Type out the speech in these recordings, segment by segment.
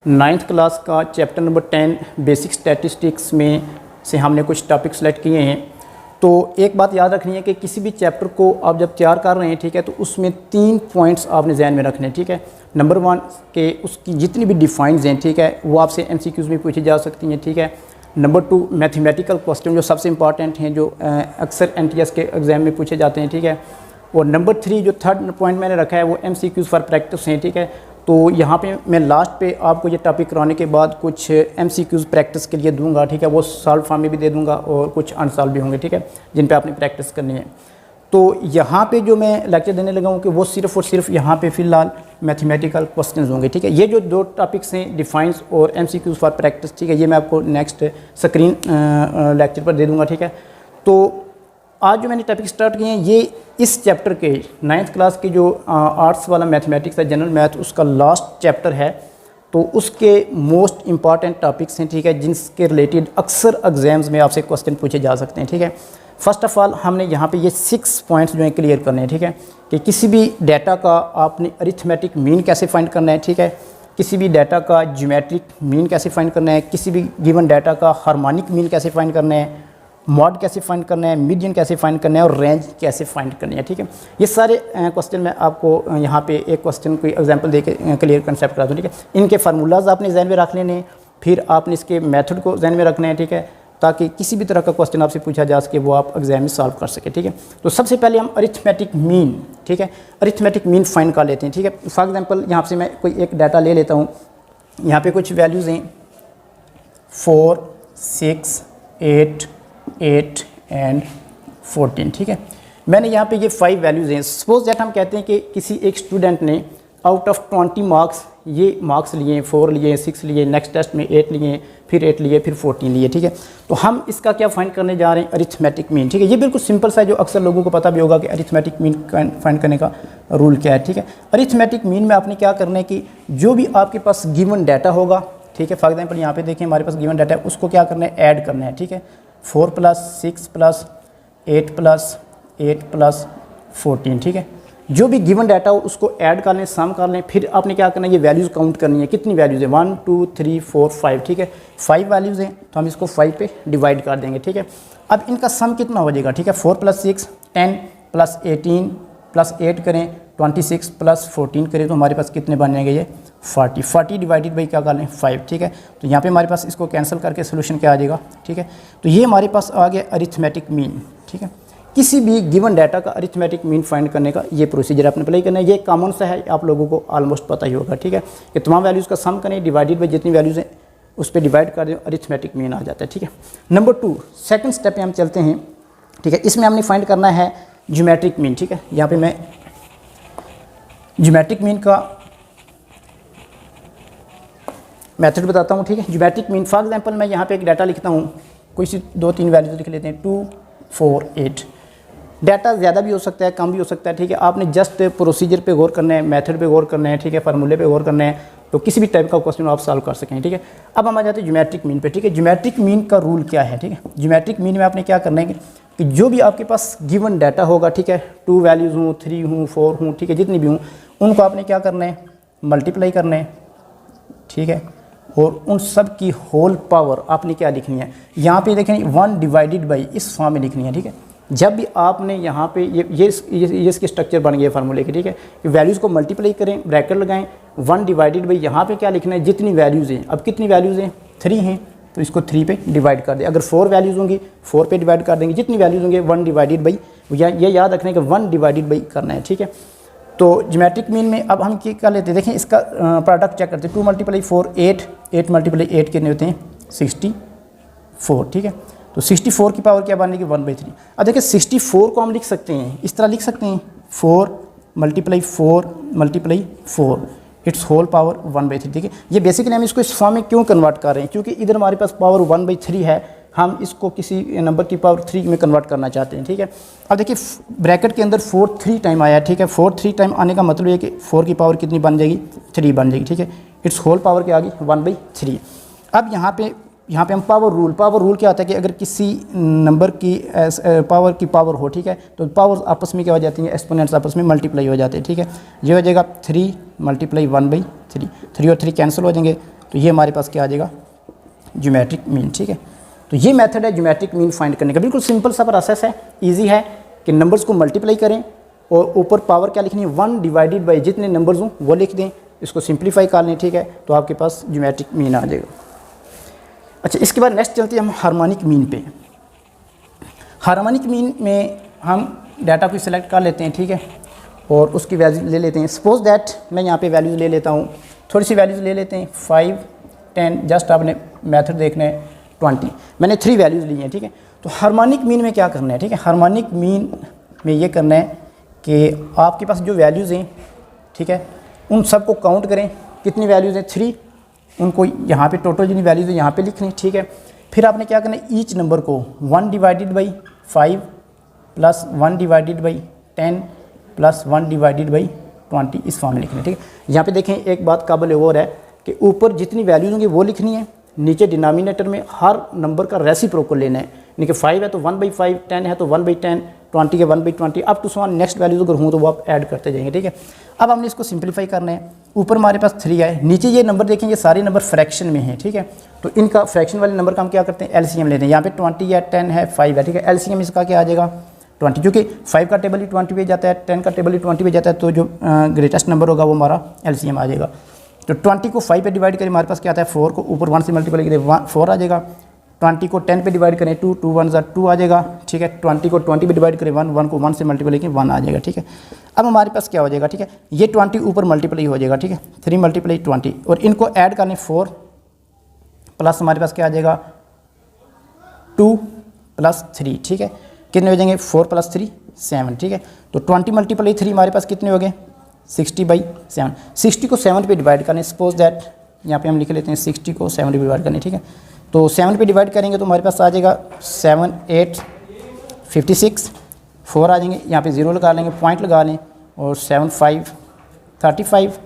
Ninth class का chapter number 10 basic statistics में से हमने कुछ टॉपिक सेलेक्ट किए हैं। तो एक बात याद रखनी है कि किसी भी चैप्टर को आप जब तैयार कर रहे हैं, ठीक है, तो उसमें 3 पॉइंट्स आपने ध्यान में रखने हैं, ठीक है। नंबर 1 के उसकी जितनी भी डिफाइंस हैं, ठीक है, वो आपसे MCQs में पूछी जा सकती हैं, ठीक है। नंबर 2 मैथमेटिकल क्वेश्चन जो सबसे इंपॉर्टेंट हैं, जो अक्सर NTS के एग्ज़ाम में पूछे जाते हैं, ठीक है। और नंबर 3 जो थर्ड पॉइंट मैंने रखा है वो MCQs फॉर प्रैक्टिस हैं, ठीक है। तो यहाँ पे मैं लास्ट पे आपको ये टॉपिक कराने के बाद कुछ MCQs प्रैक्टिस के लिए दूंगा, ठीक है। वो सॉल्व फॉर्म में भी दे दूंगा और कुछ अनसॉल्व भी होंगे, ठीक है, जिन पे आपने प्रैक्टिस करनी है। तो यहाँ पे जो मैं लेक्चर देने लगा हूँ कि वो सिर्फ और सिर्फ यहाँ पे फ़िलहाल मैथमेटिकल क्वेश्चंस होंगे, ठीक है। ये जो 2 टॉपिक्स हैं डिफाइंस और MCQs फॉर प्रैक्टिस, ठीक है, ये मैं आपको नेक्स्ट स्क्रीन लेक्चर पर दे दूँगा, ठीक है। तो आज जो मैंने टॉपिक स्टार्ट किए हैं ये इस चैप्टर के 9th क्लास की जो आर्ट्स वाला मैथमेटिक्स है, जनरल मैथ, उसका लास्ट चैप्टर है। तो उसके मोस्ट इंपॉर्टेंट टॉपिक्स हैं, ठीक है, जिनके रिलेटेड अक्सर एग्जाम्स में आपसे क्वेश्चन पूछे जा सकते हैं, ठीक है। फर्स्ट ऑफ ऑल हमने यहाँ पे ये 6 पॉइंट्स जो है क्लियर करने हैं, ठीक है, कि किसी भी डाटा का आपने अरिथमेटिक मीन कैसे फाइंड करना है, ठीक है। किसी भी डाटा का ज्योमेट्रिक मीन कैसे फाइंड करना है, किसी भी गिवन डाटा का हार्मोनिक मीन कैसे फाइंड करना है, मॉड कैसे फाइंड करना है, मीडियन कैसे फाइंड करना है और रेंज कैसे फाइंड करनी है, ठीक है। ये सारे क्वेश्चन मैं आपको यहाँ पे एक क्वेश्चन कोई एग्जांपल दे के क्लियर कंसेप्ट करा दूँ, ठीक है। इनके फार्मूलाज आपने जहन में रख लेने हैं, फिर आपने इसके मेथड को जहन में रखना है, ठीक है, ताकि किसी भी तरह का क्वेश्चन आपसे पूछा जा सके वो आप एग्जाम में सॉल्व कर सके, ठीक है। तो सबसे पहले हम अरिथमेटिक मीन, ठीक है, अरिथमेटिक मीन फाइंड कर लेते हैं, ठीक है। फॉर एग्जाम्पल यहाँ से मैं कोई एक डाटा ले लेता हूँ। यहाँ पे कुछ वैल्यूज़ हैं 4, 6, 8 एंड 14, ठीक है। मैंने यहाँ पे ये 5 वैल्यूज़ हैं। सपोज दैट हम कहते हैं कि किसी एक स्टूडेंट ने आउट ऑफ 20 मार्क्स ये मार्क्स लिए, 4 लिए, 6 लिए, नेक्स्ट टेस्ट में 8 लिए, फिर 8 लिए, फिर 14 लिए, ठीक है। तो हम इसका क्या फाइंड करने जा रहे हैं, अरिथमेटिक मीन, ठीक है। ये बिल्कुल सिंपल सा है, जो अक्सर लोगों को पता भी होगा कि अरिथमेटिक मीन फाइंड करने का रूल क्या है, ठीक है। अरिथमेटिक मीन में आपने क्या करना है कि जो भी आपके पास गिवन डाटा होगा, ठीक है, फॉर एग्जाम्पल यहाँ पे देखिए हमारे पास गिवन डाटा है, उसको क्या करना है, ऐड करना है, ठीक है। 4 + 6 + 8 + 8 + 14, ठीक है। जो भी गिवन डाटा हो उसको ऐड कर लें, सम कर लें, फिर आपने क्या करना है, ये वैल्यूज़ काउंट करनी है। कितनी वैल्यूज़ है, 1 2 3 4 5, ठीक है। 5 वैल्यूज़ हैं तो हम इसको 5 पे डिवाइड कर देंगे, ठीक है। अब इनका सम कितना हो जाएगा, ठीक है। 4 + 6 10 + 18 + 8 करें, 26 + 14 करें तो हमारे पास कितने बन जाएंगे, ये 40 डिवाइडेड बाई क्या कर लें, 5, ठीक है। तो यहाँ पे हमारे पास इसको कैंसिल करके सोल्यूशन क्या आ जाएगा, ठीक है। तो ये हमारे पास आ गया अरिथमेटिक मीन, ठीक है। किसी भी गिवन डाटा का अरिथमेटिक मीन फाइंड करने का ये प्रोसीजर आपने अप्लाई करना है। ये कॉमन सा है, आप लोगों को ऑलमोस्ट पता ही होगा, ठीक है। कि तमाम वैल्यूज़ का सम करें, डिवाइडेड बाई जितनी वैल्यूज़ हैं उस पर डिवाइड कर दें, अरिथमेटिक मीन आ जाता है, ठीक है। नंबर 2 सेकंड स्टेप पे हम चलते हैं, ठीक है। इसमें हमने फाइंड करना है ज्योमेट्रिक मीन, ठीक है। यहाँ पे मैं ज्योमेट्रिक मीन का मेथड बताता हूँ, ठीक है। ज्योमेट्रिक मीन फॉर एग्जांपल मैं यहाँ पे एक डाटा लिखता हूँ, कोई सी 2-3 वैल्यूज लिख लेते हैं, 2 4 8। डाटा ज़्यादा भी हो सकता है, कम भी हो सकता है, ठीक है। आपने जस्ट प्रोसीजर पे गौर करना है, मेथड पे गौर करना है, ठीक है, फार्मूले पे गौर करना है, तो किसी भी टाइप का क्वेश्चन आप सॉल्व कर सकें, ठीक है। अब हम आ जाते हैं ज्योमेट्रिक मीन पे, ठीक है। ज्योमेट्रिक मीन का रूल क्या है, ठीक है। ज्योमेट्रिक मीन में आपने क्या करना है कि जो भी आपके पास गिवन डाटा होगा, ठीक है, 2 वैल्यूज़ हूँ, 3 हूँ, 4 हूँ, ठीक है, जितनी भी हूँ, उनको आपने क्या करना है, मल्टीप्लाई करना है, ठीक है। और उन सब की होल पावर आपने क्या लिखनी है, यहाँ पे देखें 1 डिवाइडेड बाई इस फॉर्म में लिखनी है, ठीक है। जब भी आपने यहाँ पे ये इसके स्ट्रक्चर बन गए फार्मूले के, ठीक है। वैल्यूज़ को मल्टीप्लाई करें, ब्रैकेट लगाएं, 1 डिवाइडेड बाई यहाँ पे क्या लिखना है, जितनी वैल्यूज़ हैं। अब कितनी वैल्यूज़ हैं, 3 हैं, तो इसको 3 पे डिवाइड कर दें। अगर 4 वैल्यूज़ होंगी 4 पे डिवाइड कर देंगे, जितनी वैल्यूज़ होंगे 1 डिवाइडेड बाई, ये याद रखने का 1 डिवाइडेड बाई करना है, ठीक है। तो ज्योमेट्रिक मीन में अब हम क्या कर लेते हैं, देखें इसका प्रोडक्ट चेक करते हैं। 2 × 4 8, 8 × 8 कितने होते हैं, 64, ठीक है। तो 64 की पावर क्या बनेगी, 1/3। अब देखिए 64 को हम लिख सकते हैं, इस तरह लिख सकते हैं, 4 × 4 × 4 इट्स होल पावर 1/3, ठीक है। ये बेसिकली हम इसको इस फॉर्म में क्यों कन्वर्ट कर रहे हैं, क्योंकि इधर हमारे पास पावर 1/3 है, हम इसको किसी नंबर की पावर 3 में कन्वर्ट करना चाहते हैं, ठीक है। अब देखिए ब्रैकेट के अंदर 4 3 टाइम आया, ठीक है। 4 3 टाइम आने का मतलब ये कि 4 की पावर कितनी बन जाएगी, 3 बन जाएगी, ठीक है। इट्स होल पावर क्या आ गई, 1/3। अब यहाँ पे हम पावर रूल क्या होता है कि अगर किसी नंबर की पावर हो, ठीक है, तो पावर आपस में क्या हो जाती है, एक्सपोनेंट्स आपस में मल्टीप्लाई हो जाते हैं, ठीक है। ये हो जाएगा 3 × 1/3, 3 और 3 कैंसिल हो जाएंगे, तो ये हमारे पास क्या आ जाएगा, ज्योमेट्रिक मीन। ठीक है, तो ये मेथड है ज्योमेट्रिक मीन फाइंड करने का। बिल्कुल सिंपल सा प्रोसेस है, इजी है कि नंबर्स को मल्टीप्लाई करें और ऊपर पावर क्या लिखनी है, 1 डिवाइडेड बाई जितने नंबर्स हों वो लिख दें, इसको सिंप्लीफाई कर लें। ठीक है, तो आपके पास ज्योमेट्रिक मीन आ जाएगा। अच्छा, इसके बाद नेक्स्ट चलते हैं हम हार्मोनिक मीन पे। हार्मोनिक मीन में हम डाटा को सिलेक्ट कर लेते हैं। ठीक है, और उसकी वैल्यू ले लेते हैं। सपोज दैट मैं यहाँ पे वैल्यूज़ ले लेता हूँ, थोड़ी सी वैल्यूज़ ले लेते हैं, 5, 10, जस्ट आपने मेथड देखना है 20। मैंने 3 वैल्यूज़ ली हैं। ठीक है, तो हार्मोनिक मीन में क्या करना है, ठीक है, हार्मोनिक मीन में ये करना है कि आपके पास जो वैल्यूज़ हैं, ठीक है, उन सबको काउंट करें। कितनी वैल्यूज़ हैं, 3, उनको यहाँ पे टोटल जितनी वैल्यूज़ है यहाँ पे लिखनी। ठीक है, फिर आपने क्या करना है, ईच नंबर को 1 divided by 5 plus 1 divided by 10 plus 1 divided by 20 इस फॉर्म में लिखना है। ठीक है, यहाँ पे देखें एक बात काबिल गौर है कि ऊपर जितनी वैल्यूज़ होंगी वो लिखनी है, नीचे डिनोमिनेटर में हर नंबर का रेसिप्रोकल लेना है। यानी कि 5 है तो 1/5, 10 है तो 1/10, 20 है 1/20, up to so on next values अगर हूँ तो वो आप ऐड करते जाएंगे। ठीक है, अब हमने इसको सिंप्लीफाई करना है। ऊपर हमारे पास 3 है, नीचे ये नंबर देखेंगे सारे नंबर फ्रैक्शन में हैं। ठीक है, तो इनका फ्रैक्शन वाले नंबर का हम क्या करते हैं, एलसीएम लेते हैं। यहाँ पे 20 है, 10 है, 5 है। ठीक है, एलसीएम इसका क्या आ जाएगा, 20, क्योंकि 5 का टेबल ही 20 पे जाता है, 10 का टेबल ही 20 पे जाता है, तो जो ग्रेटेस्ट नंबर होगा वो हमारा एलसीएम आ जाएगा। तो 20 को 5 पे डिवाइड करें, हमारे पास क्या आता है 4, को ऊपर 1 से मल्टीप्लाई करें 4 आ जाएगा। 20 को 10 पे डिवाइड करें 2, 2 1 2 आ जाएगा। ठीक है, 20 को 20 पे डिवाइड करें 1, 1 को 1 से मल्टीप्लाई करें 1 आ जाएगा। ठीक है, अब हमारे पास क्या हो जाएगा, ठीक है, ये 20 ऊपर मल्टीप्लाई हो जाएगा। ठीक है, 3 मल्टीप्लाई 20 और इनको ऐड करने 4 प्लस हमारे पास क्या आ जाएगा 2 प्लस 3। ठीक है, कितने हो जाएंगे 4 प्लस 3 7। ठीक है, तो 20 मल्टीप्लाई 3 हमारे पास कितने हो गए 60/7। 60 को 7 पे डिवाइड करने, सपोज दैट यहाँ पे हम लिख लेते हैं 60 को 7 पे डिवाइड करने। ठीक है, तो 7 पे डिवाइड करेंगे तो हमारे पास आ जाएगा 7 8 56, 4 आ जाएंगे, यहाँ पे 0 लगा लेंगे, पॉइंट लगा लें, और 7 5 35,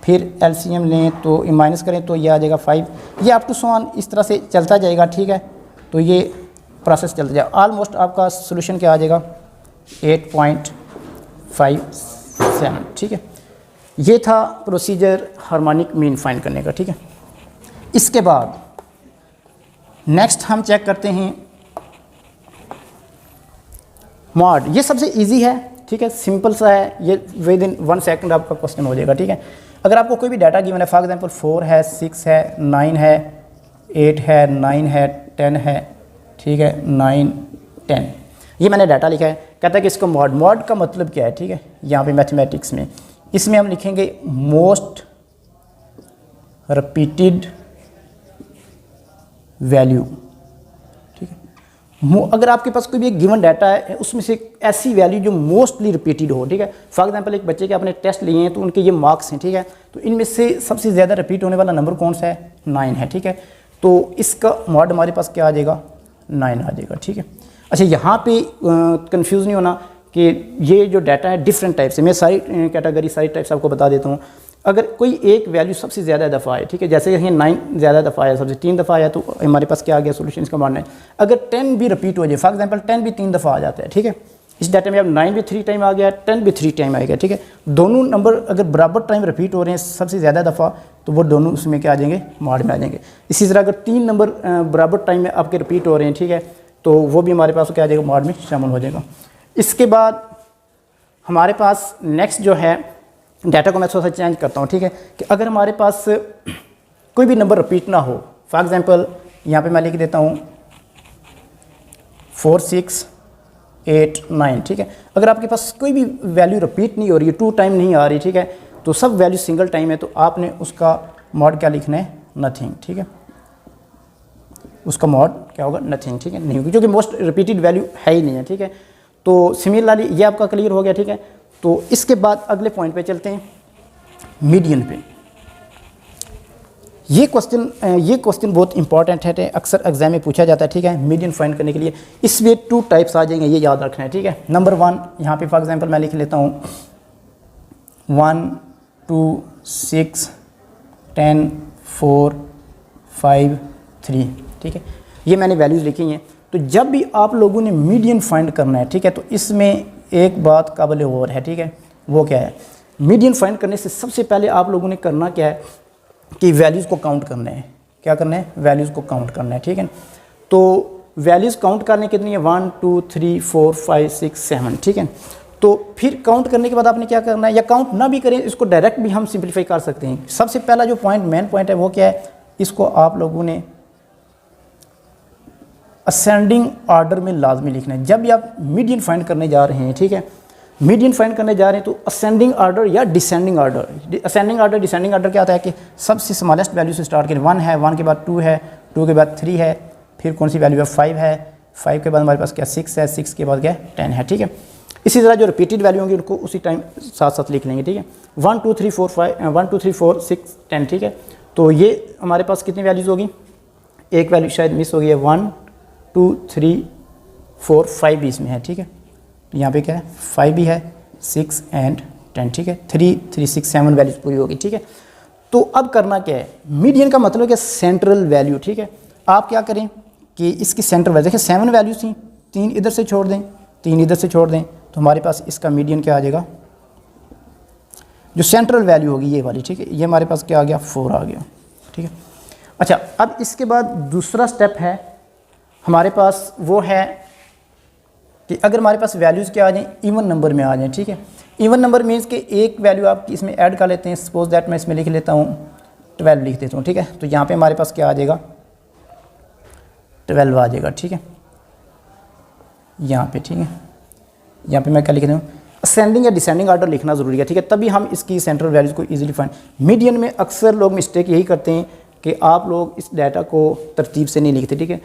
फिर एलसीएम लें तो माइनस करें तो ये आ जाएगा 5। ये अप टू सॉन इस तरह से चलता जाएगा। ठीक है, तो ये प्रोसेस चलता जाएगा। ऑलमोस्ट आपका सोल्यूशन क्या आ जाएगा 8.57। ठीक है, ये था प्रोसीजर हार्मोनिक मीन फाइंड करने का। ठीक है, इसके बाद नेक्स्ट हम चेक करते हैं मॉड। ये सबसे इजी है। ठीक है, सिंपल सा है, ये विद इन 1 सेकंड आपका क्वेश्चन हो जाएगा। ठीक है, अगर आपको कोई भी डाटा गिवन है, फॉर एग्जांपल 4 है, 6 है, 9 है, 8 है, 9 है, 10 है, ठीक है, 9 10, ये मैंने डाटा लिखा है। कहता है कि इसको मॉड का मतलब क्या है। ठीक है, यहाँ पे मैथमेटिक्स में इसमें हम लिखेंगे मोस्ट रिपीटेड वैल्यू। ठीक है, अगर आपके पास कोई भी एक गिवन डाटा है, उसमें से ऐसी वैल्यू जो मोस्टली रिपीटेड हो। ठीक है, फॉर एग्जांपल एक बच्चे के आपने टेस्ट लिए हैं तो उनके ये मार्क्स हैं। ठीक है, तो इनमें से सबसे ज़्यादा रिपीट होने वाला नंबर कौन सा है 9 है। ठीक है, तो इसका मॉड हमारे पास क्या आ जाएगा 9 आ जाएगा। ठीक है, अच्छा यहाँ पे कंफ्यूज नहीं होना कि ये जो डाटा है डिफरेंट टाइप से, मैं सारी कैटेगरी सारी टाइप्स आपको बता देता हूँ। अगर कोई एक वैल्यू सबसे ज़्यादा दफ़ा है, ठीक है, जैसे यहाँ 9 ज़्यादा दफ़ा है, सबसे 3 दफ़ा आया, तो हमारे पास क्या आ गया सोल्यूशन इसका मानना है। अगर 10 भी रिपीट हो जाए, फॉर एग्जांपल 10 भी 3 दफ़ा आ जाता है। ठीक है, इस डाटा में अब 9 भी 3 टाइम आ गया, 10 भी 3 टाइम आएगा। ठीक है, दोनों नंबर अगर बराबर टाइम रिपीट हो रहे हैं सबसे ज़्यादा दफ़ा, तो वो दोनों उसमें क्या आ जाएंगे मॉड में आ जाएंगे। इसी तरह अगर 3 नंबर बराबर टाइम में आपके रिपीट हो रहे हैं, ठीक है, तो वो भी हमारे पास क्या आ जाएगा मॉड में शामिल हो जाएगा। इसके बाद हमारे पास नेक्स्ट जो है, डाटा को मैं थोड़ा सा चेंज करता हूँ। ठीक है, कि अगर हमारे पास कोई भी नंबर रिपीट ना हो, फॉर एग्जांपल यहाँ पे मैं लिख देता हूँ 4 6 8 9। ठीक है, अगर आपके पास कोई भी वैल्यू रिपीट नहीं हो रही है, 2 टाइम नहीं आ रही, ठीक है, तो सब वैल्यू सिंगल टाइम है, तो आपने उसका मॉड क्या लिखना है नथिंग। ठीक है, उसका मॉड क्या होगा नथिंग। ठीक है, नहीं होगी, क्योंकि मोस्ट रिपीटेड वैल्यू है ही नहीं है। ठीक है, तो सिमिलरली ये आपका क्लियर हो गया। ठीक है, तो इसके बाद अगले पॉइंट पे चलते हैं, मीडियन पे। ये क्वेश्चन बहुत इंपॉर्टेंट है, अक्सर एग्जाम में पूछा जाता है। ठीक है, मीडियन फाइंड करने के लिए इसमें 2 टाइप्स आ जाएंगे, ये याद रखना है। ठीक है, नंबर 1 यहाँ पे फॉर एग्जांपल मैं लिख लेता हूँ 1 2 6 10 4 5 3। ठीक है, ये मैंने वैल्यूज़ लिखी हैं। तो जब भी आप लोगों ने मीडियन फाइंड करना है, ठीक है, तो इसमें एक बात काबिल गौर है। ठीक है, वो क्या है, मीडियन फाइंड करने से सबसे पहले आप लोगों ने करना क्या है कि वैल्यूज़ को काउंट करना है। क्या करना है? वैल्यूज़ को काउंट करना है, ठीक है। तो वैल्यूज़ काउंट करने कितनी है? 1 2 3 4 5 6 7, ठीक है। तो फिर काउंट करने के बाद आपने क्या करना है, या काउंट ना भी करें, इसको डायरेक्ट भी हम सिंप्लीफाई कर सकते हैं। सबसे पहला जो पॉइंट, मेन पॉइंट है वो क्या है, इसको आप लोगों ने असेंडिंग ऑर्डर में लाजमी लिखना है। जब भी आप मीडियन फाइंड करने जा रहे हैं, ठीक है, मीडियन फाइंड करने जा रहे हैं तो असेंडिंग ऑर्डर या descending order. Ascending order, descending order क्या होता है कि सबसे स्मॉलेस्ट वैल्यू से स्टार्ट करें। 1 है, 1 के बाद 2 है, 2 के बाद 3 है, फिर कौन सी वैल्यू है? 5 है, 5 के बाद हमारे पास क्या 6 है, 6 के बाद क्या 10 है, ठीक है। इसी तरह जो रिपीटेड वैल्यू होंगी उनको उसी टाइम साथ साथ लिख लेंगे, ठीक है। 1 2 3 4 5 1 2 3 4 6 10, ठीक है। तो ये हमारे पास कितनी वैल्यूज़ होगी? एक वैल्यू शायद मिस हो गई है, 1 2 3 4 5 भी इसमें है, ठीक है। तो यहाँ पे क्या है? 5 भी है, 6 एंड 10, ठीक है। 3 3 6 7 वैल्यूज पूरी होगी, ठीक है। तो अब करना क्या है? मीडियन का मतलब क्या? सेंट्रल वैल्यू, ठीक है। आप क्या करें कि इसकी सेंट्रल वैल्यू, देखिए 7 वैल्यूज थी, 3 इधर से छोड़ दें, 3 इधर से छोड़ दें, तो हमारे पास इसका मीडियन क्या आ जाएगा? जो सेंट्रल वैल्यू होगी ये वाली, ठीक है। ये हमारे पास क्या आ गया? 4 आ गया, ठीक है। अच्छा, अब इसके बाद दूसरा स्टेप है हमारे पास, वो है कि अगर हमारे पास वैल्यूज़ क्या आ जाएँ? इवन नंबर में आ जाएँ, ठीक है। इवन नंबर मीन्स कि एक वैल्यू आप इसमें ऐड कर लेते हैं। सपोज दैट मैं इसमें लिख लेता हूँ 12 लिख देता हूँ, ठीक है। तो यहाँ पे हमारे पास क्या आ जाएगा? 12 आ जाएगा, ठीक है। यहाँ पे, ठीक है, यहाँ पे मैं क्या लिख रहा हूँ? असेंडिंग या डिसेंडिंग ऑर्डर लिखना ज़रूरी है, ठीक है, तभी हम इसकी सेंट्रल वैल्यूज़ को इजीली फाइंड। मीडियन में अक्सर लोग मिस्टेक यही करते हैं कि आप लोग इस डाटा को तरतीब से नहीं लिखते, ठीक है।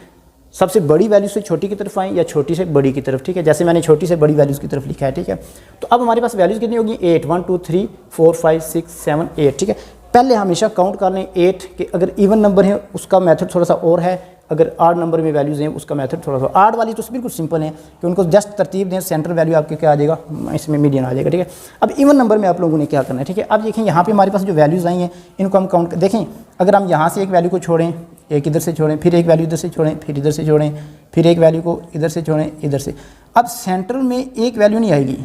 सबसे बड़ी वैल्यू से छोटी की तरफ आएँ या छोटी से बड़ी की तरफ, ठीक है। जैसे मैंने छोटी से बड़ी वैल्यूज़ की तरफ लिखा है, ठीक है। तो अब हमारे पास वैल्यूज़ कितनी होगी? 8 1 2 3 4 5 6 7 8, ठीक है। पहले हमेशा काउंट कर लें 8 के, अगर इवन नंबर है उसका मेथड थोड़ा सा और है, अगर आड नंबर में वैल्यूज़ हैं उसका मेथड थोड़ा सा। आड वाली तो बिल्कुल सिंपल है कि उनको जस्ट तरतीब दें, सेंट्रल वैल्यू आपके क्या आ जाएगा? इसमें मीडियन आ जाएगा, ठीक है। अब इवन नंबर में आप लोगों ने क्या करना है, ठीक है। अब देखें यहाँ पे हमारे पास जो वैल्यूज़ आई हैं इनको हम काउंट देखें। अगर हम यहाँ से एक वैल्यू को छोड़ें, एक इधर से छोड़ें, फिर एक वैल्यू इधर से छोड़ें, फिर इधर से छोड़ें, फिर एक वैल्यू को इधर से छोड़ें, इधर से, अब सेंट्रल में एक वैल्यू नहीं आएगी।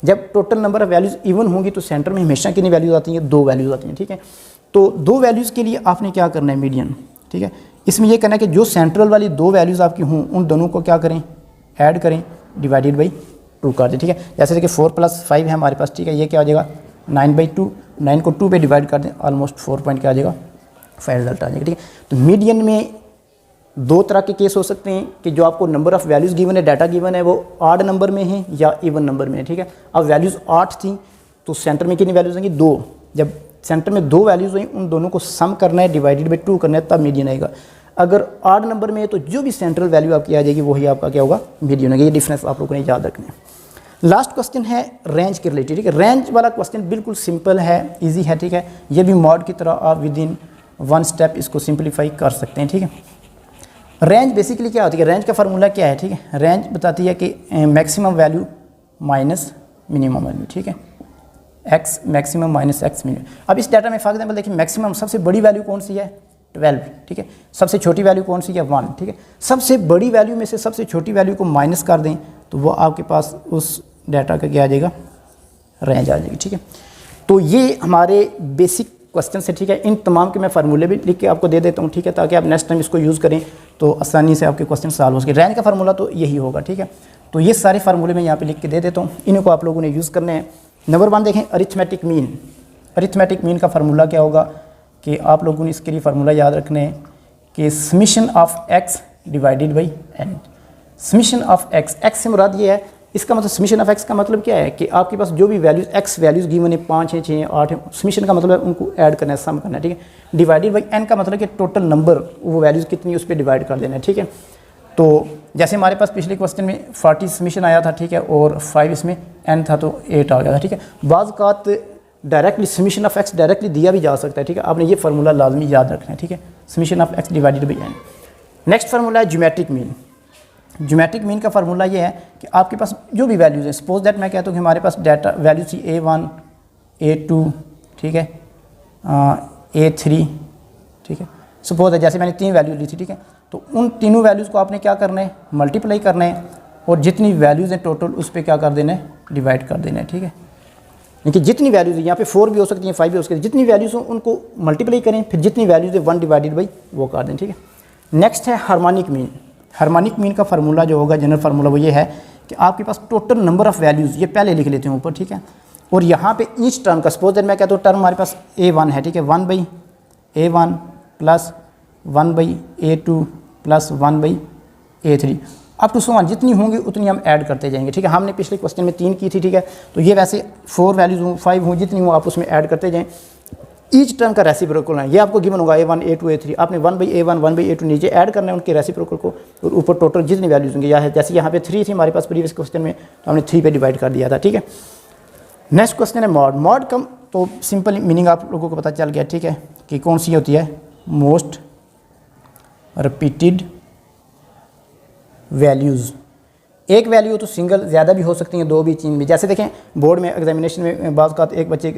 जब total number of values even होंगी तो सेंटर में हमेशा कितनी वैल्यूज़ आती हैं? 2 वैल्यूज़ आती हैं, ठीक है। तो 2 वैल्यूज़ के लिए आपने क्या करना है? मीडियन, ठीक है। इसमें यह करना है कि जो सेंट्रल वाली 2 वैल्यूज़ आपकी हों उन दोनों को क्या करें? ऐड करें, डिवाइडेड बाई 2 कर दें, ठीक है। जैसे देखिए 4 + 5 है हमारे पास, ठीक है। ये क्या हो जाएगा? 9/2, 9 को 2 पे डिवाइड कर दें, ऑलमोस्ट 4 पॉइंट क्या आ जाएगा? 5 रिजल्ट आ जाएगा, ठीक है। तो मीडियन में 2 तरह के केस हो सकते हैं कि जो आपको नंबर ऑफ़ वैल्यूज़ गिवन है, डाटा गिवन है, वो ऑड नंबर में है या इवन नंबर में है, ठीक है। अब वैल्यूज़ 8 थी तो सेंटर में कितनी वैल्यूज़ होंगी? 2। जब सेंटर में 2 वैल्यूज़ हुई उन दोनों को सम करना है, डिवाइडेड बाई 2 करना है, तब मीडियन आएगा। अगर ऑड नंबर में है तो जो भी सेंट्रल वैल्यू आपकी आ जाएगी वही आपका क्या होगा? मीडियन होगा। ये डिफरेंस आप लोगों ने याद रखना है। लास्ट क्वेश्चन है रेंज के रिलेटेड, ठीक है। रेंज वाला क्वेश्चन बिल्कुल सिंपल है, ईजी है, ठीक है। ये भी मॉड की तरह आप विद इन 1 स्टेप इसको सिंप्लीफाई कर सकते हैं, ठीक है। रेंज बेसिकली क्या होती है? रेंज का फार्मूला क्या है, ठीक है। रेंज बताती है कि maximum value minus minimum value, ठीक है। X maximum minus x minimum. अब इस डाटा में फॉर एग्जाम्पल देखिए, मैक्सिमम सबसे बड़ी वैल्यू कौन सी है? 12, ठीक है। सबसे छोटी वैल्यू कौन सी है? 1, ठीक है। सबसे बड़ी वैल्यू में से सबसे छोटी वैल्यू को माइनस कर दें तो वो आपके पास उस डाटा का क्या आ जाएगा? रेंज आ जाएगी, ठीक है। तो ये हमारे बेसिक क्वेश्चन है, ठीक है। इन तमाम के मैं फार्मूले भी लिख के आपको दे देता हूँ, ठीक है, ताकि आप नेक्स्ट टाइम इसको यूज़ करें तो आसानी से आपके क्वेश्चन सॉल्व हो सके। रेंज का फार्मूला तो यही होगा, ठीक है। तो ये सारे फार्मूले मैं यहाँ पे लिख के दे देता हूँ, इनको आप लोगों ने यूज़ करने हैं। नंबर 1 देखें, अरिथमेटिक मीन। अरिथमेटिक मीन का फार्मूला क्या होगा कि आप लोगों ने इसके लिए फार्मूला याद रखने हैं कि summation of x divided by n. Summation of x, x से मुराद ये है, इसका मतलब समीशन ऑफ एक्स का मतलब क्या है कि आपके पास जो भी वैल्यूज़ एक्स वैल्यूज़ गिवन है 5 है 6 है 8 है, समीशन का मतलब है उनको ऐड करना है, सम करना है, ठीक है। डिवाइडेड बाई एन का मतलब कि टोटल नंबर वो वैल्यूज़ कितनी उस पर डिवाइड कर देना है, ठीक है। तो जैसे हमारे पास पिछले क्वेश्चन में 40 समीशन आया था, ठीक है, और 5 इसमें एन था तो 8 आ गया था, ठीक है। बाज़ directly summation of x directly दिया भी जा सकता है, ठीक है। आपने ये फार्मूला लाजमी याद रखना है, ठीक है। Summation of x divided by n. Next formula है ज्योमेट्रिक मीन। ज्योमेट्रिक मीन का फार्मूला ये है कि आपके पास जो भी वैल्यूज़ हैं, सपोज दैट मैं कहता हूँ कि हमारे पास डाटा वैल्यू थी A1 A2, ठीक है, A3, ठीक है। सपोज है जैसे मैंने 3 वैल्यू ली थी, ठीक है। तो उन तीनों वैल्यूज़ को आपने क्या करना है? मल्टीप्लाई करना है और जितनी वैल्यूज़ हैं टोटल उस पर क्या कर देना है? डिवाइड कर देना है, ठीक है। कि जितनी वैल्यूज़ यहाँ पे 4 भी हो सकती हैं, 5 भी हो सकती है, जितनी वैल्यूज़ हो उनको मल्टीप्लाई करें, फिर जितनी वैल्यूज़ है 1 डिवाइडेड बाई वो कर दें, ठीक है। नेक्स्ट है हार्मोनिक मीन। हार्मोनिक मीन का फार्मूला जो होगा, जनरल फार्मूला, वो ये है कि आपके पास टोटल नंबर ऑफ़ वैल्यूज़, ये पहले लिख लेते हैं ऊपर, ठीक है। और यहाँ पे ईच टर्म का, सपोज दैट मैं कहता हूँ टर्म हमारे पास A1 है, ठीक है, 1/A1 plus 1/A2 plus 1/A3 up to 1 जितनी होंगी उतनी हम ऐड करते जाएंगे, ठीक है। हमने पिछले क्वेश्चन में 3 की थी, ठीक है। तो ये वैसे 4 वैल्यूज़ हों, 5 हों, जितनी हो आप उसमें ऐड करते जाएँ। ईच टर्म का रेसिप्रोकल है, ये आपको गिवन होगा A1 A2 A3, आपने 1/A1 1/A2 नीचे ऐड करना है उनके रेसिप्रोकल को, और ऊपर टोटल जितनी वैल्यूज़ होंगी, या है जैसे यहाँ पे 3 थी हमारे पास प्रीवियस क्वेश्चन में, तो हमने 3 पे डिवाइड कर दिया था, ठीक है। नेक्स्ट क्वेश्चन है मॉड। मॉड कम तो सिंपल मीनिंग आप लोगों को पता चल गया, ठीक है, कि कौन सी होती है, मोस्ट रिपीटेड वैल्यूज़। एक वैल्यू हो तो सिंगल, ज़्यादा भी हो सकती हैं, 2 भी, 3 भी। जैसे देखें बोर्ड में एग्जामिनेशन में बाज़ का एक बच्चे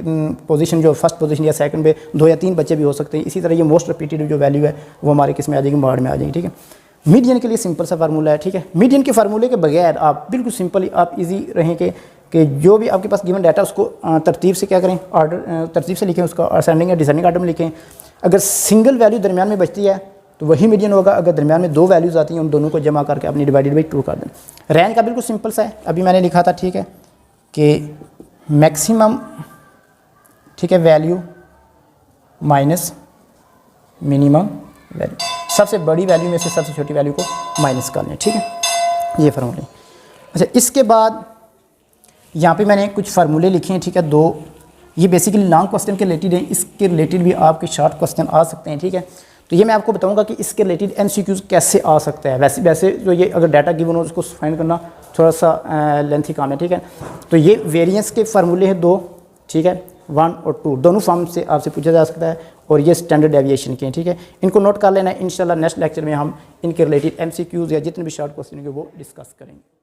पोजीशन जो फर्स्ट पोजीशन या सेकंड पे 2 या 3 बच्चे भी हो सकते हैं। इसी तरह ये मोस्ट रिपीटेड जो वैल्यू है वो हमारे किस में आ जाएगी, मॉड में आ जाएगी, ठीक है। मीडियन के लिए सिंपल सा फार्मूला है, ठीक है। मीडियन के फार्मूले के बगैर आप बिल्कुल सिंपल, आप ईजी रहें कि जो भी आपके पास गिवन डाटा उसको तरतीब से क्या करें, ऑर्डर तरतीब से लिखें, उसका असेंडिंग या डिसेंडिंग ऑर्डर में लिखें। अगर सिंगल वैल्यू दरमियान में बचती है तो वही मीडियन होगा। अगर दरमियान में 2 वैल्यूज़ आती हैं उन दोनों को जमा करके अपनी डिवाइडेड बाई 2 कर दें। रेंज का बिल्कुल सिंपल सा है, अभी मैंने लिखा था, ठीक है, कि मैक्सिमम, ठीक है, वैल्यू माइनस मिनिमम वैल्यू, सबसे बड़ी वैल्यू में से सबसे छोटी वैल्यू को माइनस कर लें, ठीक है, ये फार्मूले। अच्छा, इसके बाद यहाँ पे मैंने कुछ फार्मूले लिखे हैं, ठीक है, 2। ये बेसिकली लॉन्ग क्वेश्चन के रिलेटेड है, इसके रिलेटेड भी आपके शॉर्ट क्वेश्चन आ सकते हैं, ठीक है। तो ये मैं आपको बताऊंगा कि इसके रिलेटेड MCQs कैसे आ सकता है। वैसे जो ये अगर डाटा गिवन हो उसको फाइंड करना थोड़ा सा लेंथी काम है, ठीक है। तो ये वेरिएंस के फार्मूले हैं 2, ठीक है, 1 और 2, दोनों फॉर्म से आपसे पूछा जा सकता है, और ये स्टैंडर्ड डेविएशन के हैं, ठीक है। इनको नोट कर लेना है। इंशाल्लाह नेक्स्ट लेक्चर में हम इनके रिलेटेड MCQs या जितने भी शॉर्ट क्वेश्चन होंगे वो डिस्कस करेंगे।